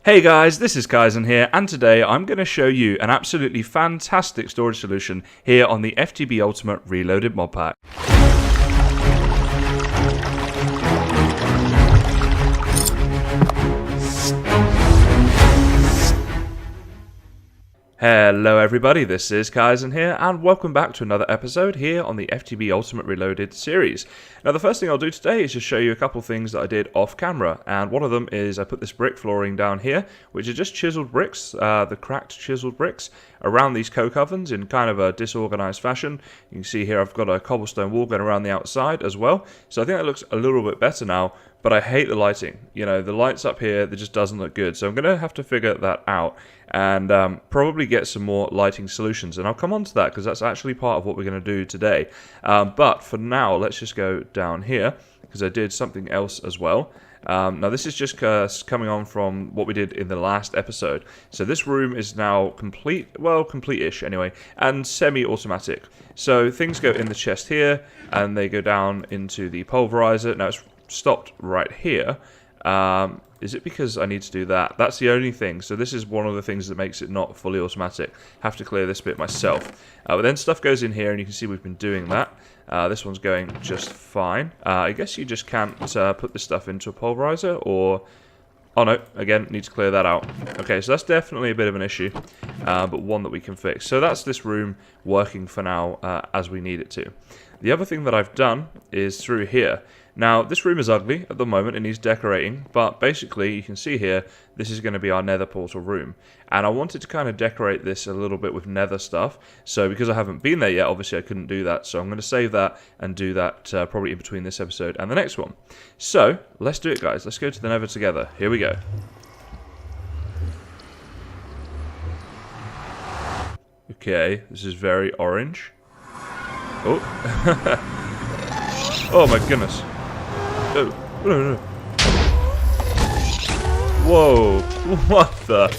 Hey guys, this is Kysen here, and today I'm going to show you an absolutely fantastic storage solution here on the FTB Ultimate Reloaded mod pack. Hello everybody, this is Kysen here, and welcome back to another episode here on the FTB Ultimate Reloaded series. Now the first thing I'll do today is just show you a couple of things that I did off camera, and one of them is I put this brick flooring down here, which are just chiseled bricks, the cracked chiseled bricks, around these coke ovens in kind of a disorganized fashion. You can see here I've got a cobblestone wall going around the outside as well, so I think that looks a little bit better now. But I hate the lighting. You know, the lights up here, that just doesn't look good. So I'm going to have to figure that out and probably get some more lighting solutions. And I'll come on to that because that's actually part of what we're going to do today. But for now, let's just go down here because I did something else as well. Now this is just coming on from what we did in the last episode. So this room is now complete, well, complete-ish anyway, and semi-automatic. So things go in the chest here and they go down into the pulverizer. Now it's stopped right here. Is it because I need to do that? That's the only thing. So this is one of the things that makes it not fully automatic. Have to clear this bit myself. But then stuff goes in here and you can see we've been doing that. This one's going just fine. I guess you just can't put this stuff into a pulverizer or... Oh no, again, need to clear that out. Okay, so that's definitely a bit of an issue, but one that we can fix. So that's this room working for now as we need it to. The other thing that I've done is through here. Now, this room is ugly at the moment, it needs decorating, but basically, you can see here, this is going to be our nether portal room. And I wanted to kind of decorate this a little bit with nether stuff, so because I haven't been there yet, obviously I couldn't do that, so I'm going to save that and do that probably in between this episode and the next one. So, let's do it guys, let's go to the nether together, here we go. Okay, this is very orange. Oh, oh my goodness. Oh, no. Whoa, what the?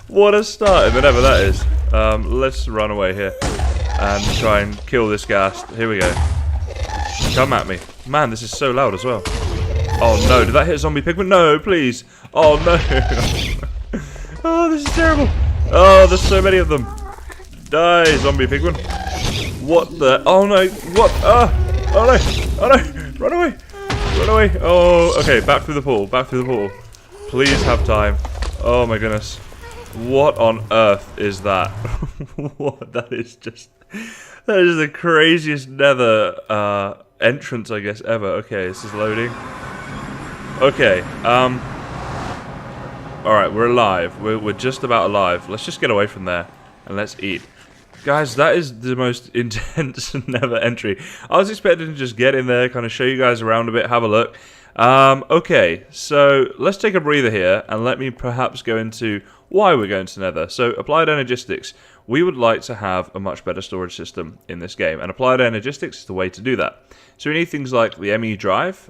What a start in the nether that is. Let's run away here and try and kill this ghast. Here we go. Come at me. Man, this is so loud as well. Oh no, did that hit a zombie pigman? No, please. Oh no. Oh, this is terrible. Oh, there's so many of them. Die, zombie pigman. What the? Oh no, what? Oh no, oh no, run away. Run away. Oh, okay, back through the pool, back through the pool. Please have time. Oh my goodness. What on earth is that? What? That is just the craziest nether entrance, I guess, ever. Okay, this is loading. Okay, alright, we're alive. We're just about alive. Let's just get away from there and let's eat. Guys, that is the most intense nether entry. I was expecting to just get in there, kind of show you guys around a bit, have a look. Okay, so let's take a breather here and let me perhaps go into why we're going to nether. So, Applied Energistics. We would like to have a much better storage system in this game, and Applied Energistics is the way to do that. So we need things like the Emmy Drive,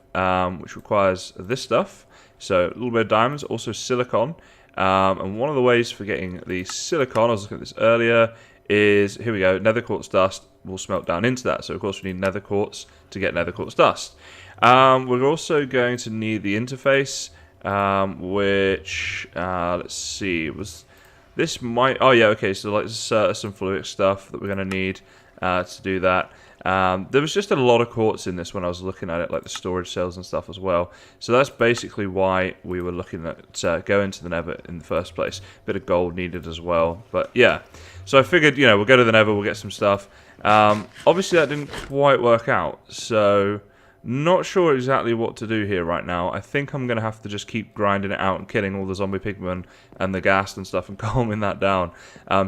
which requires this stuff. So, a little bit of diamonds, also silicon. And one of the ways for getting the silicon, I was looking at this earlier, is, here we go, nether quartz dust will smelt down into that. So of course we need nether quartz to get nether quartz dust. We're also going to need the interface, which, let's see, was this might, oh yeah, okay, so like some fluid stuff that we're going to need to do that. There was just a lot of quartz in this when I was looking at it, like the storage cells and stuff as well. So that's basically why we were looking at going to the nether in the first place. Bit of gold needed as well, but yeah. So I figured, you know, we'll go to the nether, we'll get some stuff. Obviously that didn't quite work out, so not sure exactly what to do here right now. I think I'm going to have to just keep grinding it out and killing all the zombie pigmen and the ghast and stuff and calming that down.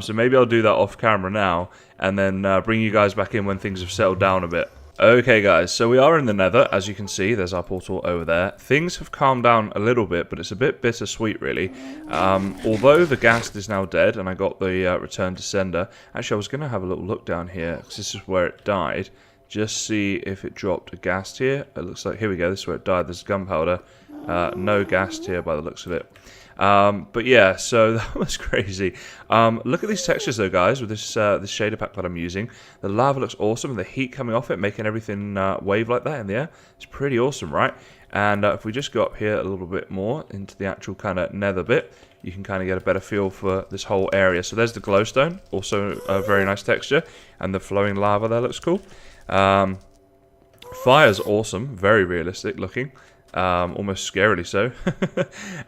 So maybe I'll do that off camera now and then bring you guys back in when things have settled down a bit. Okay guys, so we are in the nether, as you can see, there's our portal over there. Things have calmed down a little bit, but it's a bit bittersweet really. Although the ghast is now dead and I got the return to sender, actually I was going to have a little look down here, because this is where it died. Just see if it dropped a ghast here. It looks like, here we go, this is where it died, there's gunpowder. No ghast here by the looks of it. But yeah, so that was crazy. Look at these textures though, guys, with this shader pack that I'm using. The lava looks awesome, the heat coming off it, making everything wave like that in the air. It's pretty awesome, right? And if we just go up here a little bit more into the actual kind of nether bit, you can kind of get a better feel for this whole area. So there's the glowstone, also a very nice texture, and the flowing lava there looks cool. Fire's awesome, very realistic looking. Almost scarily so.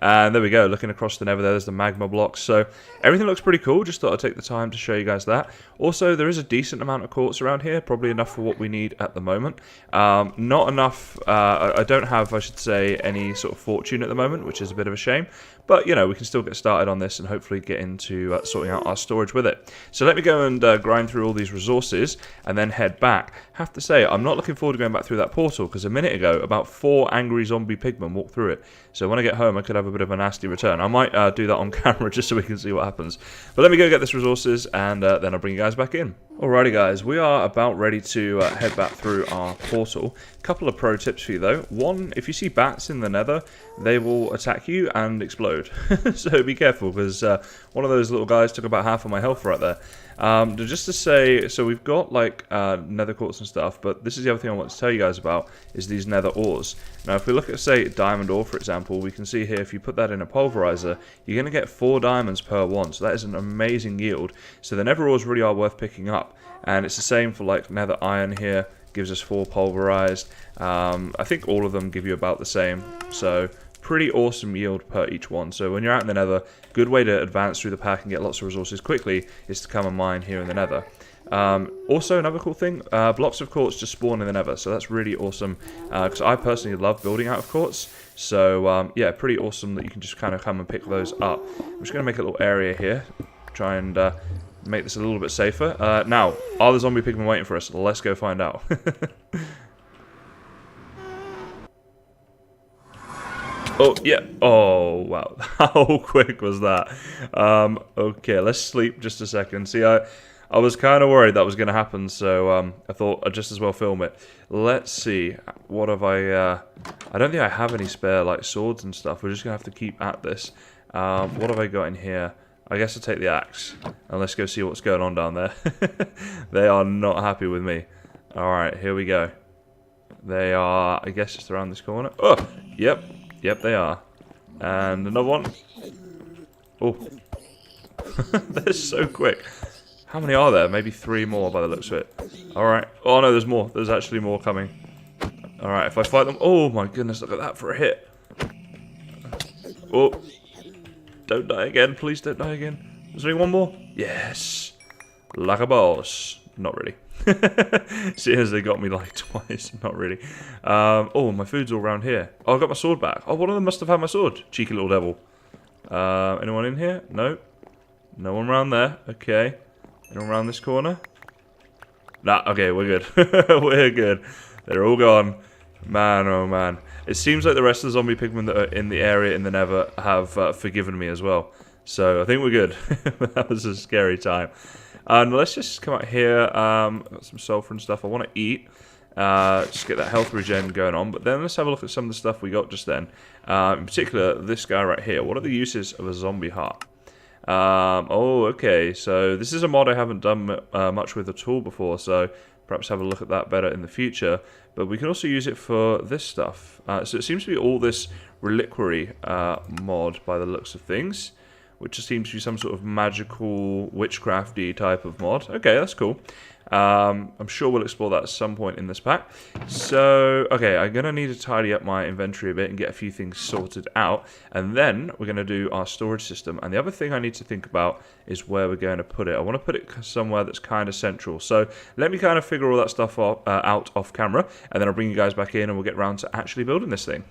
And there we go, looking across the Nether there's the magma blocks. So everything looks pretty cool. Just thought I'd take the time to show you guys that. Also, there is a decent amount of quartz around here, probably enough for what we need at the moment. Not enough, I don't have, I should say, any sort of fortune at the moment, which is a bit of a shame. But, you know, we can still get started on this and hopefully get into sorting out our storage with it. So let me go and grind through all these resources and then head back. Have to say, I'm not looking forward to going back through that portal because a minute ago, about 4 angry zombie pigmen walked through it. So when I get home, I could have a bit of a nasty return. I might do that on camera just so we can see what happens. But let me go get this resources and then I'll bring you guys back in. Alrighty guys, we are about ready to head back through our portal. Couple of pro tips for you though. One, if you see bats in the nether, they will attack you and explode. So be careful because one of those little guys took about half of my health right there. Just to say, so we've got like nether quartz and stuff, but this is the other thing I want to tell you guys about is these nether ores. Now if we look at, say, diamond ore for example, we can see here if you put that in a pulverizer, you're going to get 4 diamonds per one, so that is an amazing yield. So the nether ores really are worth picking up, and it's the same for like nether iron here, gives us 4 pulverized. I think all of them give you about the same, so pretty awesome yield per each one. So when you're out in the nether, good way to advance through the pack and get lots of resources quickly is to come and mine here in the nether. Also another cool thing, blocks of quartz just spawn in the nether, so that's really awesome because I personally love building out of quartz. So yeah, pretty awesome that you can just kind of come and pick those up. I'm just going to make a little area here, try and make this a little bit safer. Now, are the zombie pigmen waiting for us? Let's go find out. Oh, yeah. Oh, wow. How quick was that? Okay, let's sleep just a second. See, I was kind of worried that was going to happen, so I thought I'd just as well film it. Let's see. What have I don't think I have any spare, like, swords and stuff. We're just going to have to keep at this. What have I got in here? I guess I'll take the axe. And let's go see what's going on down there. They are not happy with me. Alright, here we go. They are, I guess, just around this corner. Oh, yep. Yep, they are. And another one. Oh. They're so quick. How many are there? Maybe 3 more by the looks of it. Alright. Oh no, there's more. There's actually more coming. Alright, if I fight them... Oh my goodness, look at that for a hit. Oh. Don't die again. Please don't die again. Is there one more? Yes. Like a boss. Not really. Seeing as they got me like twice, not really. Oh, my food's all around here. Oh, I got my sword back. Oh, one of them must have had my sword. Cheeky little devil. Anyone in here? No. No one around there. Okay. Anyone around this corner? Nah, okay, we're good. We're good. They're all gone. Man, oh man. It seems like the rest of the zombie pigmen that are in the area in the Nether have forgiven me as well. So I think we're good. That was a scary time. And let's just come out here. Got some sulfur and stuff. I want to eat. Just get that health regen going on. But then let's have a look at some of the stuff we got just then. In particular, this guy right here. What are the uses of a zombie heart? Oh, okay. So this is a mod I haven't done much with at all before. So perhaps have a look at that better in the future. But we can also use it for this stuff. So it seems to be all this reliquary mod by the looks of things, which just seems to be some sort of magical witchcrafty type of mod. Okay, that's cool. I'm sure we'll explore that at some point in this pack. So, okay, I'm going to need to tidy up my inventory a bit and get a few things sorted out. And then we're going to do our storage system. And the other thing I need to think about is where we're going to put it. I want to put it somewhere that's kind of central. So let me kind of figure all that stuff out off camera. And then I'll bring you guys back in and we'll get around to actually building this thing.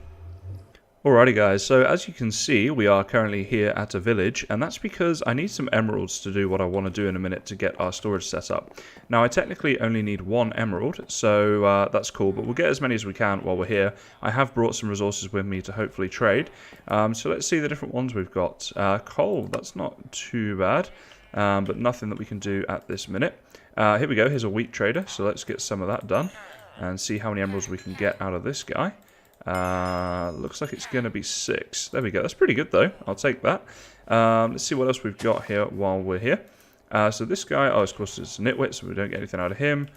Alrighty guys, so as you can see, we are currently here at a village, and that's because I need some emeralds to do what I want to do in a minute to get our storage set up. Now I technically only need 1 emerald, so that's cool, but we'll get as many as we can while we're here. I have brought some resources with me to hopefully trade, so let's see the different ones we've got. Coal, that's not too bad, but nothing that we can do at this minute. Here we go, here's a wheat trader, so let's get some of that done, and see how many emeralds we can get out of this guy. Looks like it's going to be 6. There we go. That's pretty good, though. I'll take that. Let's see what else we've got here while we're here. So this guy, oh, of course, it's a nitwit, so we don't get anything out of him.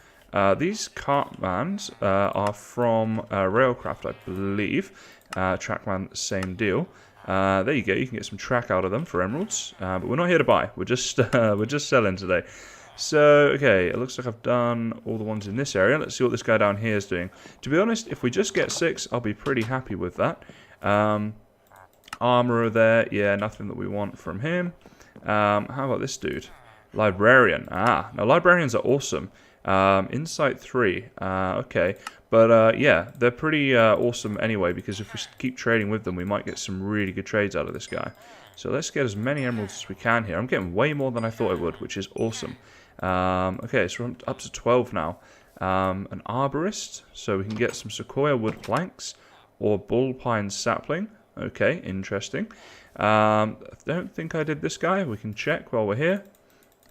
These Cartmans are from Railcraft, I believe. Trackman, same deal. There you go. You can get some track out of them for emeralds, but we're not here to buy. We're just selling today. So okay, it looks like I've done all the ones in this area. Let's see what this guy down here is doing. To be honest, if we just get 6, I'll be pretty happy with that. Armorer there, yeah, nothing that we want from him. How about this dude? Librarian. Now librarians are awesome. Insight 3. Okay. But yeah, they're pretty awesome anyway, because if we keep trading with them, we might get some really good trades out of this guy. So let's get as many emeralds as we can here. I'm getting way more than I thought I would, which is awesome. Okay, so we're up to 12 now. An arborist, so we can get some sequoia wood planks or bull pine sapling. Okay, interesting. I don't think I did this guy. We can check while we're here.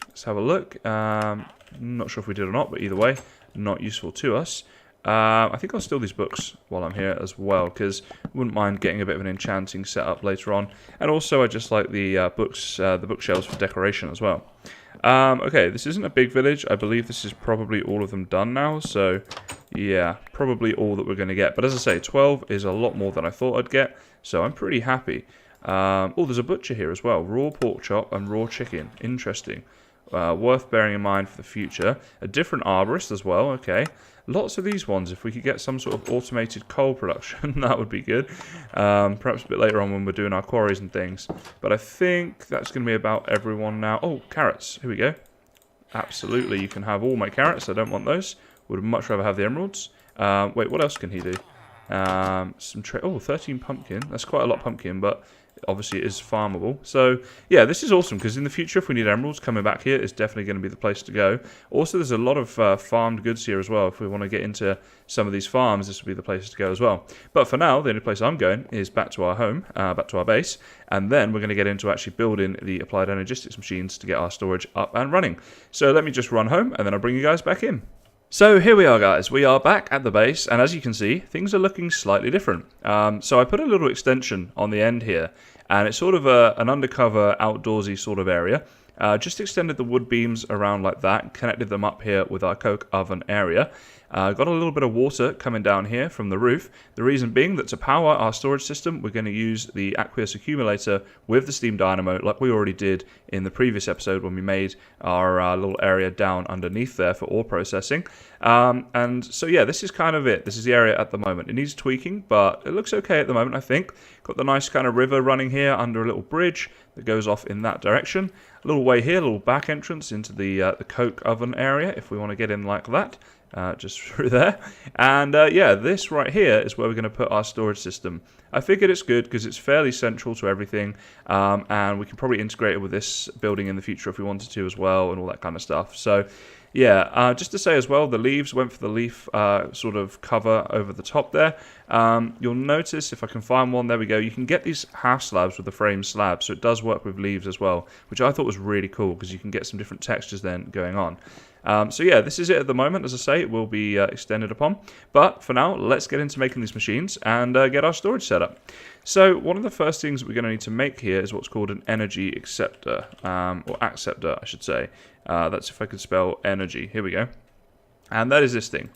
Let's have a look. Not sure if we did or not, but either way, not useful to us. I think I'll steal these books while I'm here as well, because I wouldn't mind getting a bit of an enchanting setup later on. And also, I just like the bookshelves for decoration as well. Okay, this isn't a big village. I believe this is probably all of them done now. So, yeah, probably all that we're going to get. But as I say, 12 is a lot more than I thought I'd get, so I'm pretty happy. Oh, there's a butcher here as well. Raw pork chop and raw chicken. Interesting. Worth bearing in mind for the future. A different arborist as well, okay. Lots of these ones. If we could get some sort of automated coal production, that would be good. Perhaps a bit later on when we're doing our quarries and things. But I think that's going to be about everyone now. Oh, carrots. Here we go. Absolutely, you can have all my carrots. I don't want those. Would much rather have the emeralds. Wait, what else can he do? Oh, 13 pumpkin. That's quite a lot of pumpkin, but obviously it is farmable. So yeah, this is awesome, because in the future, if we need emeralds, coming back here is definitely going to be the place to go. Also, there's a lot of farmed goods here as well. If we want to get into some of these farms, this will be the place to go as well. But for now, the only place I'm going is back to our home, back to our base, and then we're going to get into actually building the applied energistics machines to get our storage up and running. So let me just run home, and then I'll bring you guys back in. So here we are, guys. We are back at the base, and as you can see, things are looking slightly different. So I put a little extension on the end here, and it's sort of an undercover, outdoorsy sort of area. Just extended the wood beams around like that, connected them up here with our coke oven area. Got a little bit of water coming down here from the roof. The reason being that to power our storage system, we're going to use the Aqueous Accumulator with the Steam Dynamo, like we already did in the previous episode when we made our little area down underneath there for ore processing. And so yeah, this is kind of it. This is the area at the moment. It needs tweaking, but it looks okay at the moment, I think. Got the nice kind of river running here under a little bridge that goes off in that direction. A little way here, a little back entrance into the coke oven area if we want to get in like that. Just through there. And yeah, this right here is where we're going to put our storage system. I figured it's good because it's fairly central to everything, and we can probably integrate it with this building in the future if we wanted to as well, and all that kind of stuff. So yeah, just to say as well, the leaves went for the leaf sort of cover over the top there. You'll notice, if I can find one, there we go, you can get these half slabs with the frame slabs, so it does work with leaves as well, which I thought was really cool because you can get some different textures then going on. So yeah, this is it at the moment. As I say, it will be extended upon. But for now, let's get into making these machines and get our storage set up. So one of the first things we're going to need to make here is what's called an Energy Acceptor, or Acceptor, I should say. That's if I could spell energy. Here we go. And that is this thing.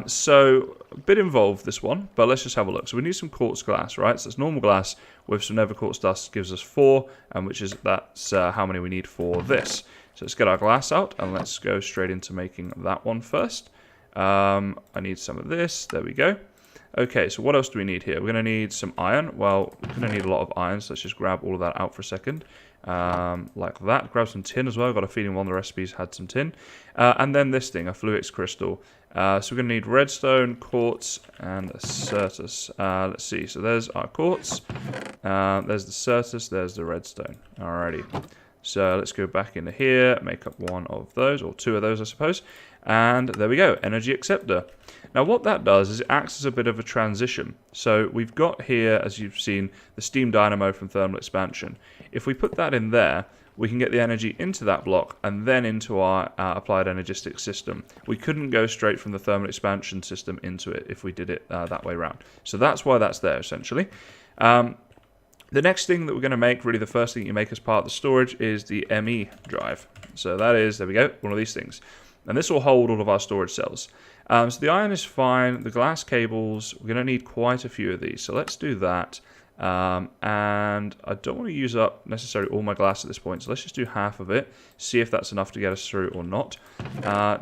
So a bit involved, this one, but let's just have a look. So we need some quartz glass, right? So it's normal glass with some nether quartz dust gives us 4, and that's how many we need for this. So let's get our glass out and let's go straight into making that one first. I need some of this. There we go. Okay, so what else do we need here? We're going to need some iron. Well, we're going to need a lot of iron, so let's just grab all of that out for a second. Like that. Grab some tin as well. I've got a feeling one of the recipes had some tin. And then this thing, a fluix crystal. So we're going to need redstone, quartz, and a certus. Let's see. So there's our quartz. There's the certus. There's the redstone. Alrighty. So let's go back into here, make up one of those, or 2 of those, I suppose. And there we go, Energy Acceptor. Now what that does is it acts as a bit of a transition. So we've got here, as you've seen, the Steam Dynamo from Thermal Expansion. If we put that in there, we can get the energy into that block and then into our applied Energistics system. We couldn't go straight from the thermal expansion system into it if we did it that way around. So that's why that's there, essentially. The next thing that we're going to make, really the first thing you make as part of the storage, is the Emmy Drive. So that is, there we go, one of these things. And this will hold all of our storage cells. So the iron is fine. The glass cables, we're going to need quite a few of these. So let's do that. And I don't want to use up necessarily all my glass at this point. So let's just do half of it. See if that's enough to get us through or not.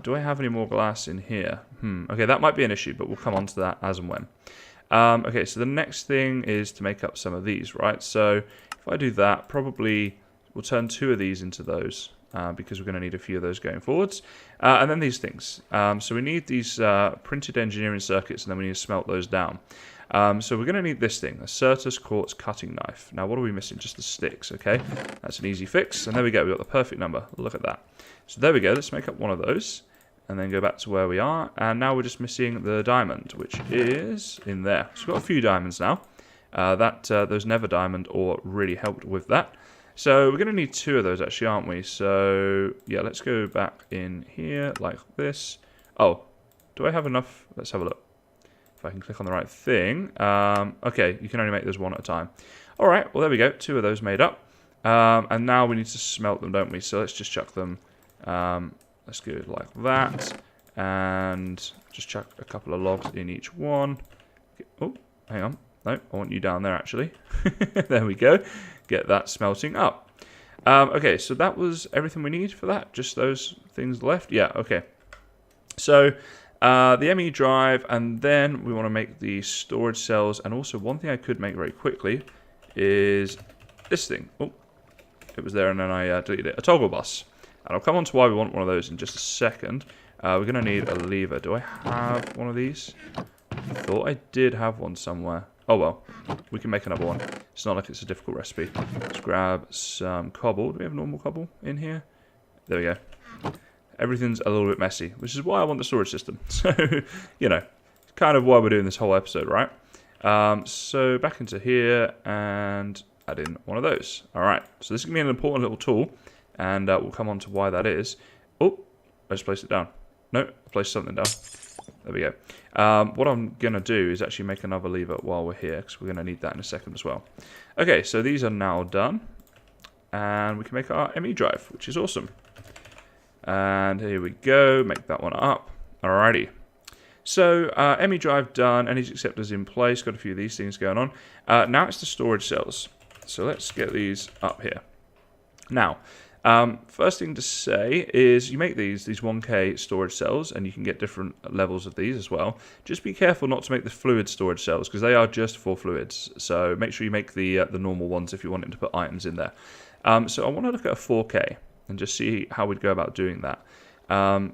Do I have any more glass in here? Okay, that might be an issue, but we'll come on to that as and when. Okay, so the next thing is to make up some of these, right? So if I do that, probably we'll turn 2 of these into those because we're going to need a few of those going forwards. And then these things. So we need these printed engineering circuits, and then we need to smelt those down. So we're going to need this thing, a Certus quartz cutting knife. Now, what are we missing? Just the sticks, okay? That's an easy fix. And there we go. We've got the perfect number. Look at that. So there we go. Let's make up one of those. And then go back to where we are. And now we're just missing the diamond, which is in there. So we've got a few diamonds now. Those Nether diamond ore really helped with that. So we're going to need 2 of those, actually, aren't we? So, yeah, let's go back in here like this. Oh, do I have enough? Let's have a look. If I can click on the right thing. Okay, you can only make those one at a time. All right, well, there we go. 2 of those made up. And now we need to smelt them, don't we? So let's just chuck them. Let's go like that, and just chuck a couple of logs in each one. Oh, hang on. No, I want you down there, actually. There we go. Get that smelting up. Okay, so that was everything we need for that. Just those things left. Yeah, okay. So the Emmy Drive, and then we want to make the storage cells. And also one thing I could make very quickly is this thing. Oh, it was there, and then I deleted it. A toggle bus. And I'll come on to why we want one of those in just a second. We're going to need a lever. Do I have one of these? I thought I did have one somewhere. Oh well, we can make another one. It's not like it's a difficult recipe. Let's grab some cobble. Do we have normal cobble in here? There we go. Everything's a little bit messy, which is why I want the storage system. So, you know, kind of why we're doing this whole episode, right? So back into here and add in one of those. All right, so this is going to be an important little tool. And we'll come on to why that is. Oh, I just placed it down. No, I placed something down. There we go. What I'm going to do is actually make another lever while we're here, because we're going to need that in a second as well. Okay, so these are now done. And we can make our Emmy Drive, which is awesome. And here we go. Make that one up. Alrighty. So, Emmy Drive done. Energy Acceptor's in place. Got a few of these things going on. Now it's the storage cells. So let's get these up here. Now, first thing to say is you make these 1K storage cells, and you can get different levels of these as well. Just be careful not to make the fluid storage cells, because they are just for fluids. So make sure you make the normal ones if you want to put items in there. So I want to look at a 4K and just see how we'd go about doing that.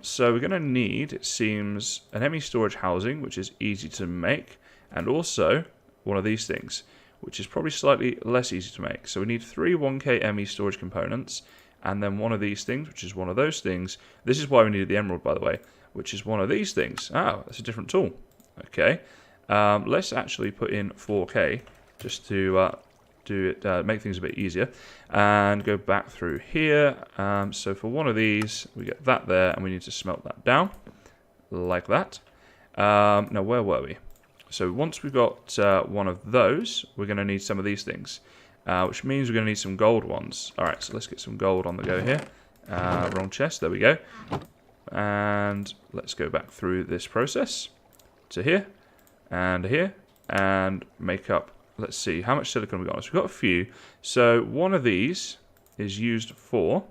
So we're going to need, it seems, an Emmy storage housing, which is easy to make, and also one of these things, which is probably slightly less easy to make. So we need 3 1K Emmy storage components, and then one of these things, which is one of those things. This is why we needed the emerald, by the way, which is one of these things. Ah, that's a different tool. Okay, let's actually put in 4K just to make things a bit easier, and go back through here. So for one of these, we get that there, and we need to smelt that down like that. Now, where were we? So once we've got one of those, we're going to need some of these things, which means we're going to need some gold ones. All right, so let's get some gold on the go here. Wrong chest, there we go. And let's go back through this process to here, and make up, let's see, how much silicon we got. So we've got a few. So one of these is used for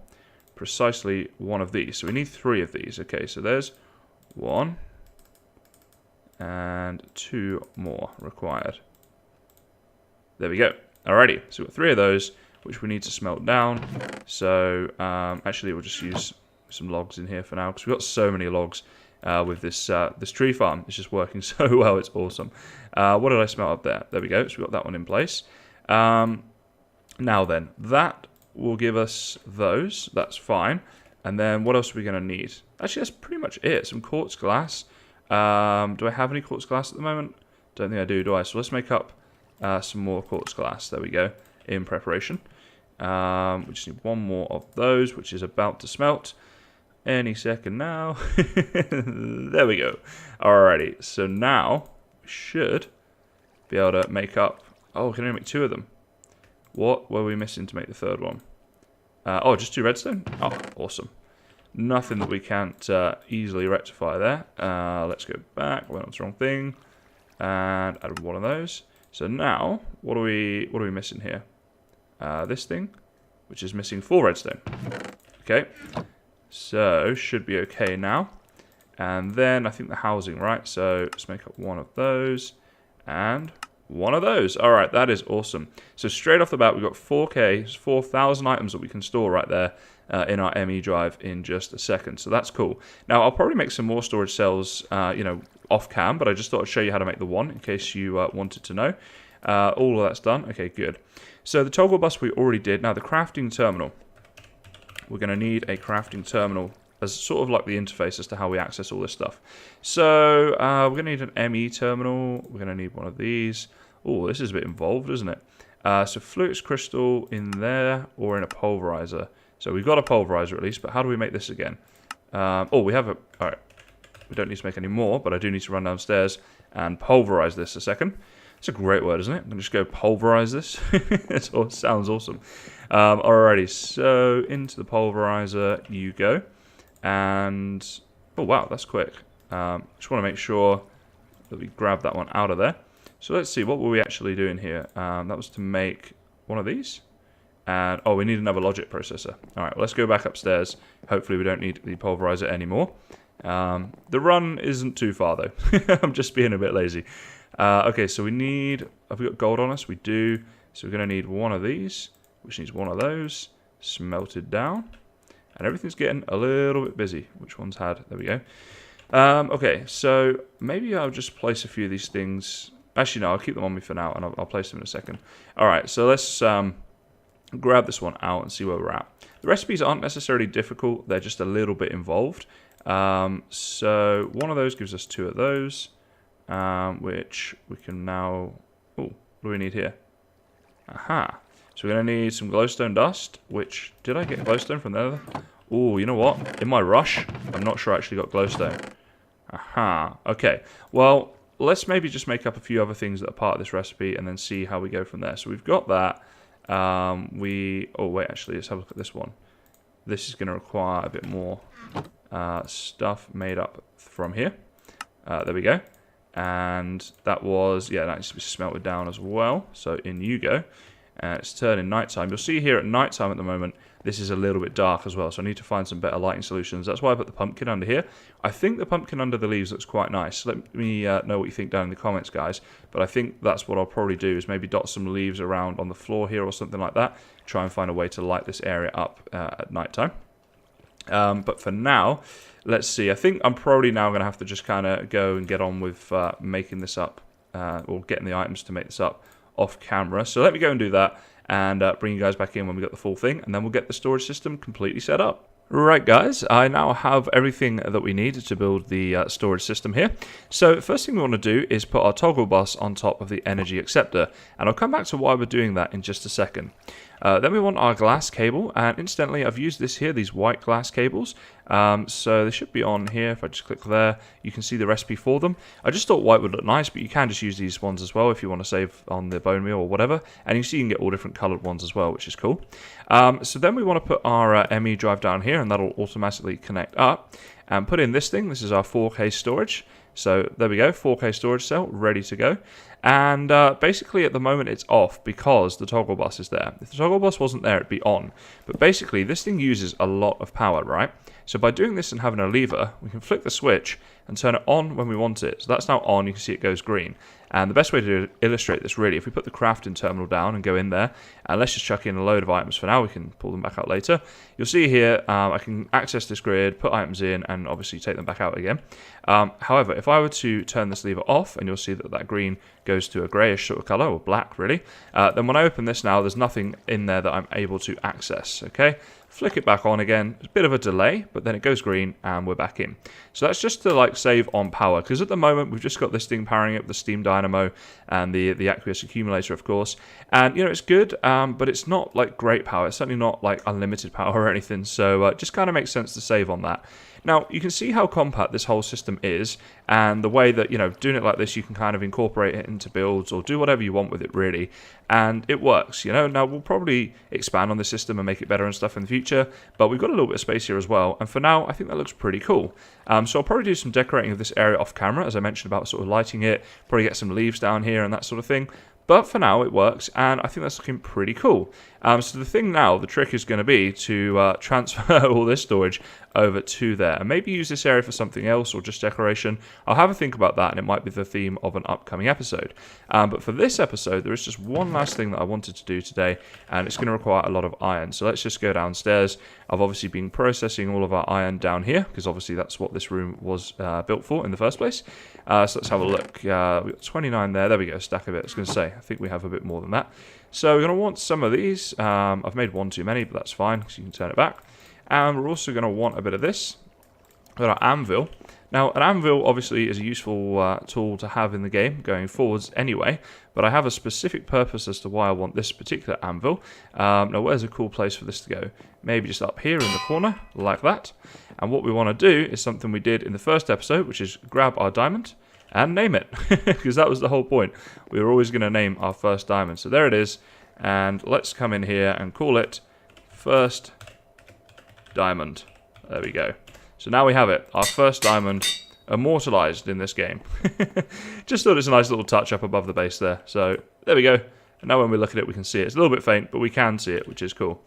precisely one of these. So we need 3 of these. Okay, so there's 1. And 2 more required. There we go. Alrighty, so we've got 3 of those, which we need to smelt down. So actually, we'll just use some logs in here for now, because we've got so many logs with this this tree farm. It's just working so well. It's awesome. What did I smelt up there? There we go. So we've got that one in place. Now then, that will give us those. That's fine. And then what else are we going to need? Actually, that's pretty much it. Some quartz glass. Do I have any quartz glass at the moment? Don't think I do I? So let's make up some more quartz glass. There we go, in preparation. We just need one more of those, which is about to smelt any second now. There we go. Alrighty, so now we should be able to make up... Oh, we can only make 2 of them. What were we missing to make the 3rd one? Oh, just 2 redstone? Oh, awesome. Nothing that we can't easily rectify there. Let's go back. Went on the wrong thing. And add one of those. So now, what are we missing here? This thing, which is missing 4 redstone. Okay. So, should be okay now. And then, I think the housing, right? So, let's make up one of those. And one of those. Alright, that is awesome. So, straight off the bat, we've got 4K, 4,000 items that we can store right there in our Emmy Drive in just a second. So, that's cool. Now, I'll probably make some more storage cells, off cam, but I just thought I'd show you how to make the one in case you wanted to know. All of that's done. Okay, good. So, the toggle bus we already did. Now, the crafting terminal. We're going to need a crafting terminal as sort of like the interface as to how we access all this stuff. So, we're going to need an ME terminal. We're going to need one of these. Oh, this is a bit involved, isn't it? So, flux crystal in there or in a pulverizer. So, we've got a pulverizer at least, but how do we make this again? Oh, we have a... Alright, we don't need to make any more, but I do need to run downstairs and pulverize this a second. It's a great word, isn't it? I'm going to just go pulverize this. It sounds awesome. Alrighty, so into the pulverizer you go. And, oh wow, that's quick. Just want to make sure that we grab that one out of there. So let's see, what were we actually doing here? That was to make one of these. And, oh, we need another logic processor. Alright, well, let's go back upstairs. Hopefully we don't need the pulverizer anymore. The run isn't too far, though. I'm just being a bit lazy. Okay, so we need... Have we got gold on us? We do. So we're going to need one of these, which needs one of those. Smelted down. And everything's getting a little bit busy. Which one's had? There we go. Okay, so maybe I'll just place a few of these things. Actually, no, I'll keep them on me for now, and I'll place them in a second. Alright, so let's grab this one out and see where we're at. The recipes aren't necessarily difficult. They're just a little bit involved. So one of those gives us 2 of those. Which we can now... Oh, what do we need here? Aha. So we're going to need some glowstone dust, which... Did I get glowstone from there? Oh, you know what? In my rush, I'm not sure I actually got glowstone. Aha. Okay. Well, let's maybe just make up a few other things that are part of this recipe and then see how we go from there. So we've got that. Oh, wait, actually, let's have a look at this one. This is going to require a bit more stuff made up from here. There we go. And that was, yeah, that needs to be smelted down as well. So in you go. It's turning nighttime. You'll see here at nighttime at the moment, this is a little bit dark as well. So I need to find some better lighting solutions. That's why I put the pumpkin under here. I think the pumpkin under the leaves looks quite nice. Let me know what you think down in the comments, guys. But I think that's what I'll probably do, is maybe dot some leaves around on the floor here or something like that. Try and find a way to light this area up at nighttime. But for now, let's see. I think I'm probably now going to have to just kind of go and get on with making this up, or getting the items to make this up off camera. So let me go and do that, and bring you guys back in when we got the full thing, and then we'll get the storage system completely set up. Right, guys, I now have everything that we need to build the storage system here. So first thing we want to do is put our toggle bus on top of the Energy Acceptor, and I'll come back to why we're doing that in just a second. Then we want our glass cable, and incidentally I've used this here, these white glass cables, so they should be on here. If I just click there, you can see the recipe for them. I just thought white would look nice, but you can just use these ones as well if you want to save on the bone meal or whatever, and you see you can get all different coloured ones as well, which is cool. So then we want to put our Emmy drive down here, and that'll automatically connect up, and put in this thing. This is our 4K storage. So there we go, 4K storage cell ready to go. And basically at the moment it's off because the toggle bus is there. If the toggle bus wasn't there, it'd be on. But basically this thing uses a lot of power, right? So by doing this and having a lever, we can flick the switch and turn it on when we want it. So that's now on, you can see it goes green. And the best way to illustrate this really, if we put the crafting terminal down and go in there, and let's just chuck in a load of items for now, we can pull them back out later. You'll see here, I can access this grid, put items in, and obviously take them back out again. However, if I were to turn this lever off, and you'll see that that green goes to a greyish sort of colour, or black really, then when I open this now, there's nothing in there that I'm able to access, okay? flick it back on again. It's a bit of a delay, but then it goes green and we're back in. So that's just to like save on power, because at the moment we've just got this thing powering up the Steam Dynamo and the Aqueous Accumulator, of course. And you know, it's good, but it's not like great power. It's certainly not like unlimited power or anything. So it just kind of makes sense to save on that. Now, you can see how compact this whole system is, and the way that, you know, doing it like this, you can kind of incorporate it into builds or do whatever you want with it, really. And it works, you know. Now, we'll probably expand on the system and make it better and stuff in the future, but we've got a little bit of space here as well. And for now, I think that looks pretty cool. So I'll probably do some decorating of this area off camera, as I mentioned about sort of lighting it, probably get some leaves down here and that sort of thing. But for now, it works, and I think that's looking pretty cool. So the thing now, the trick is going to be to transfer all this storage over to there, and maybe use this area for something else or just decoration. I'll have a think about that, and it might be the theme of an upcoming episode. But for this episode, there is just one last thing that I wanted to do today, and it's going to require a lot of iron. So let's just go downstairs. I've obviously been processing all of our iron down here, because obviously that's what this room was built for in the first place. So let's have a look. We've got 29 there. There we go, stack of it. I was going to say, I think we have a bit more than that. So we're going to want some of these. I've made one too many, but that's fine, because you can turn it back. And we're also going to want a bit of this. We've got our anvil. Now, an anvil obviously is a useful tool to have in the game going forwards anyway, but I have a specific purpose as to why I want this particular anvil. Now, where's a cool place for this to go? Maybe just up here in the corner, like that. And what we want to do is something we did in the first episode, which is grab our diamond and name it, because that was the whole point. We were always going to name our first diamond. So there it is, and let's come in here and call it first diamond. There we go. So now we have it, our first diamond immortalized in this game. Just thought it's a nice little touch up above the base there. So there we go. And now when we look at it, we can see it. It's a little bit faint, but we can see it, which is cool.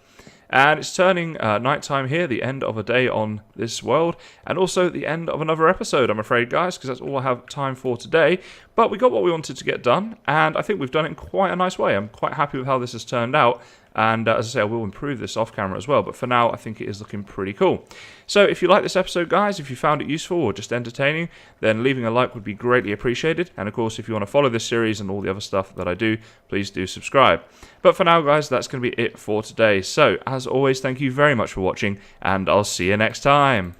And it's turning nighttime here, the end of a day on this world, and also the end of another episode, I'm afraid, guys, because that's all I have time for today. But we got what we wanted to get done, and I think we've done it in quite a nice way. I'm quite happy with how this has turned out, and as I say, I will improve this off camera as well, but for now, I think it is looking pretty cool. So if you like this episode, guys, if you found it useful or just entertaining, then leaving a like would be greatly appreciated. And of course, if you want to follow this series and all the other stuff that I do, please do subscribe. But for now, guys, that's going to be it for today. So as always, thank you very much for watching, and I'll see you next time.